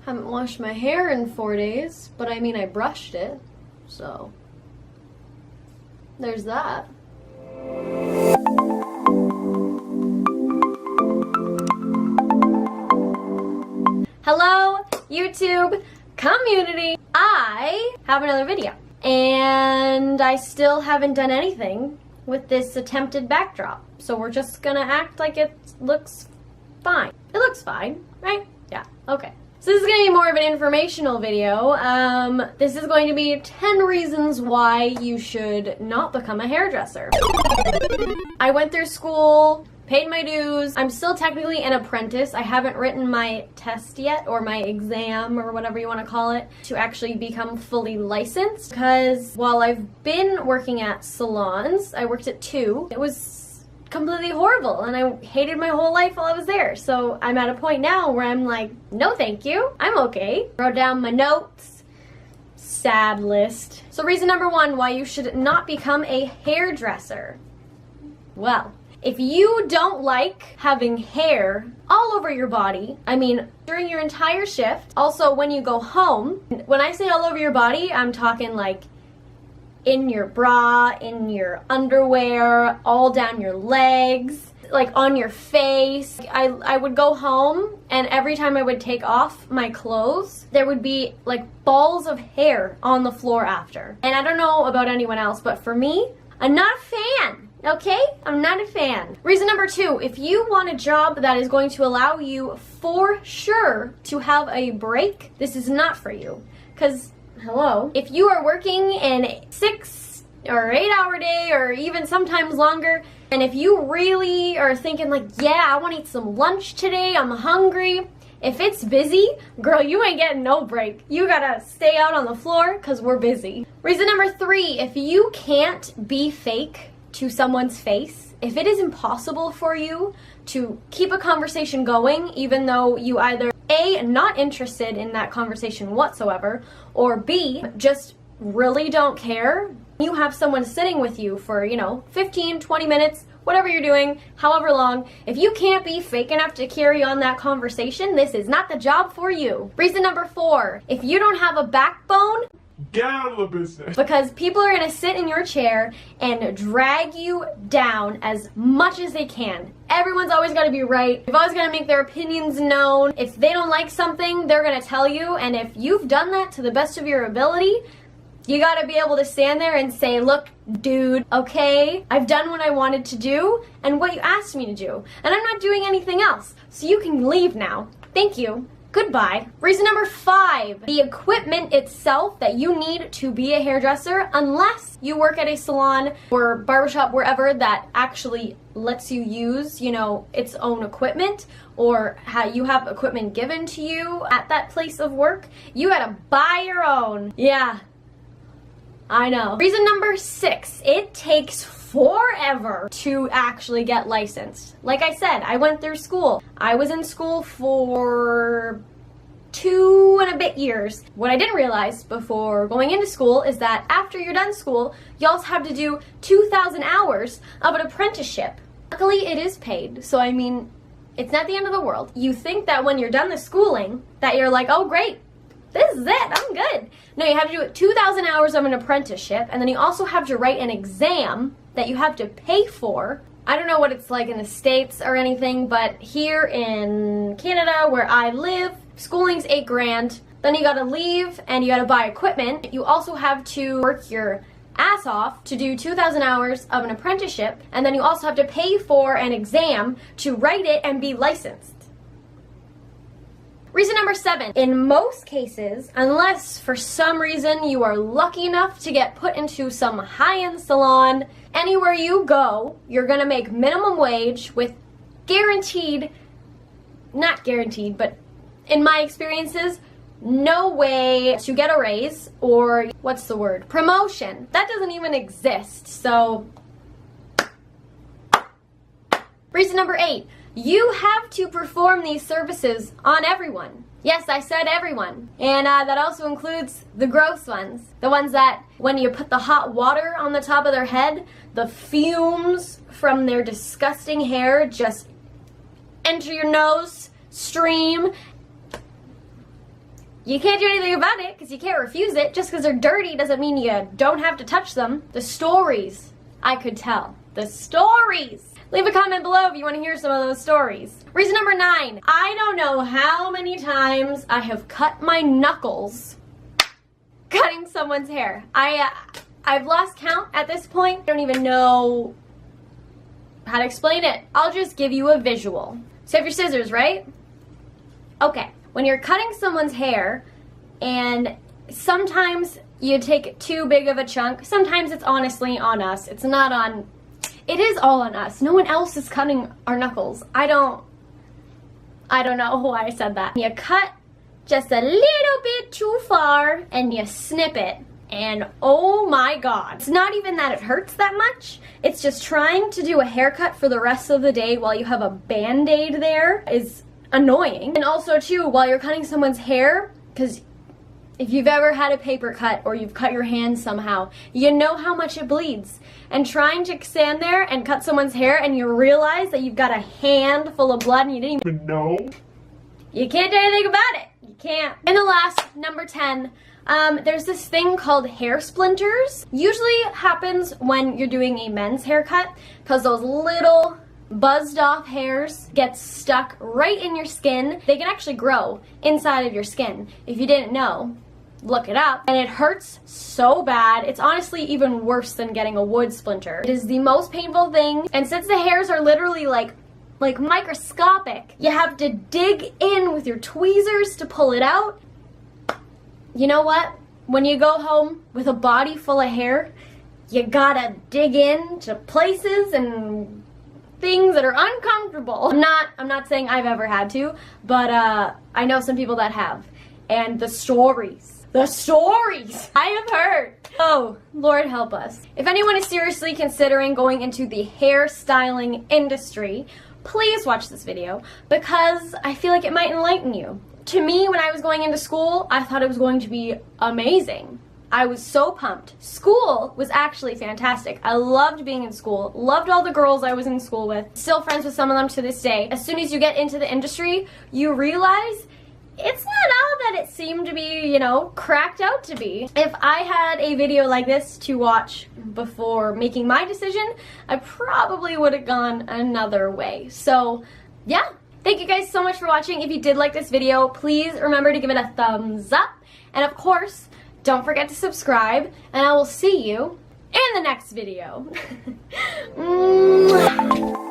Haven't washed my hair in 4 days, but I mean I brushed it, so there's that. Hello, YouTube community! I have another video, and I still haven't done anything with this attempted backdrop, so we're just gonna act like it looks fine. It looks fine, right? Yeah, okay. So this is going to be more of an informational video. This is going to be 10 reasons why you should not become a hairdresser. I went through school, paid my dues. I'm still technically an apprentice. I haven't written my test yet, or my exam, or whatever you want to call it, to actually become fully licensed. Because while I've been working at salons, I worked at 2, it was completely horrible, and I hated my whole life while I was there. So I'm at a point now where I'm like, no thank you, I'm okay. Wrote down my notes. Sad list. So reason number 1 why you should not become a hairdresser. Well, if you don't like having hair all over your body, I mean, during your entire shift, also when you go home, when I say all over your body, I'm talking like in your bra, in your underwear, all down your legs, like on your face. I would go home, and every time I would take off my clothes, there would be like balls of hair on the floor after. And I don't know about anyone else, but for me, I'm not a fan. Okay? I'm not a fan. Reason number 2, if you want a job that is going to allow you for sure to have a break, this is not for you. Because hello. If you are working in a 6 or 8 hour day, or even sometimes longer, and if you really are thinking like, yeah, I want to eat some lunch today, I'm hungry. If it's busy, girl, you ain't getting no break. You gotta stay out on the floor because we're busy. Reason number 3, if you can't be fake to someone's face, if it is impossible for you to keep a conversation going, even though you either A, not interested in that conversation whatsoever, or B, just really don't care. You have someone sitting with you for, 15, 20 minutes, whatever you're doing, however long. If you can't be fake enough to carry on that conversation, this is not the job for you. Reason number 4, if you don't have a backbone, get out of the business. Because people are going to sit in your chair and drag you down as much as they can. Everyone's always got to be right. They've always got to make their opinions known. If they don't like something, they're going to tell you. And if you've done that to the best of your ability, you got to be able to stand there and say, look, dude, okay, I've done what I wanted to do and what you asked me to do. And I'm not doing anything else. So you can leave now. Thank you. Goodbye. Reason number 5, the equipment itself that you need to be a hairdresser, unless you work at a salon or barbershop, wherever, that actually lets you use, its own equipment, or you have equipment given to you at that place of work, you gotta buy your own. Yeah, I know. Reason number 6, it takes forever to actually get licensed. Like I said, I went through school. I was in school for 2 and a bit years. What I didn't realize before going into school is that after you're done school, you also have to do 2,000 hours of an apprenticeship. Luckily, it is paid, so I mean, it's not the end of the world. You think that when you're done the schooling, that you're like, oh great, this is it, I'm good. No, you have to do 2,000 hours of an apprenticeship, and then you also have to write an exam that you have to pay for. I don't know what it's like in the States or anything, but here in Canada, where I live, schooling's $8 grand. Then you gotta leave and you gotta buy equipment. You also have to work your ass off to do 2,000 hours of an apprenticeship, and then you also have to pay for an exam to write it and be licensed. Reason number 7, in most cases, unless for some reason you are lucky enough to get put into some high-end salon, anywhere you go, you're gonna make minimum wage with guaranteed, not guaranteed, but in my experiences, no way to get a raise, or what's the word? Promotion. That doesn't even exist, so. Reason number 8, you have to perform these services on everyone. Yes, I said everyone. And that also includes the gross ones. The ones that when you put the hot water on the top of their head, the fumes from their disgusting hair just enter your nose, stream. You can't do anything about it because you can't refuse it. Just because they're dirty doesn't mean you don't have to touch them. The stories I could tell. The stories. Leave a comment below if you want to hear some of those stories. Reason number 9. I don't know how many times I have cut my knuckles cutting someone's hair. I've lost count at this point. I don't even know how to explain it. I'll just give you a visual. So you have your scissors, right? Okay. When you're cutting someone's hair, and sometimes you take too big of a chunk, sometimes it's honestly on us. It's not on, it is all on us. No one else is cutting our knuckles. I don't know why I said that. You cut just a little bit too far and you snip it, and oh my god. It's not even that it hurts that much. It's just trying to do a haircut for the rest of the day while you have a band-aid there is annoying. And also too, while you're cutting someone's hair, because if you've ever had a paper cut or you've cut your hand somehow, you know how much it bleeds. And trying to stand there and cut someone's hair and you realize that you've got a hand full of blood and you didn't even know. You can't do anything about it. You can't. And the last, number 10, there's this thing called hair splinters. Usually happens when you're doing a men's haircut because those little buzzed off hairs get stuck right in your skin. They can actually grow inside of your skin. If you didn't know, look it up. And it hurts so bad. It's honestly even worse than getting a wood splinter. It is the most painful thing. And since the hairs are literally like microscopic, you have to dig in with your tweezers to pull it out. You know what? When you go home with a body full of hair, you gotta dig in to places and things that are uncomfortable. I'm not saying I've ever had to, but I know some people that have. And the stories I have heard. Oh, Lord help us. If anyone is seriously considering going into the hairstyling industry, please watch this video because I feel like it might enlighten you. To me, when I was going into school, I thought it was going to be amazing. I was so pumped. School was actually fantastic. I loved being in school, loved all the girls I was in school with, still friends with some of them to this day. As soon as you get into the industry, you realize it's not all that it seemed to be, you know, cracked out to be. If I had a video like this to watch before making my decision, I probably would have gone another way. So, yeah. Thank you guys so much for watching. If you did like this video, please remember to give it a thumbs up. And of course, don't forget to subscribe, and I will see you in the next video. Mwah.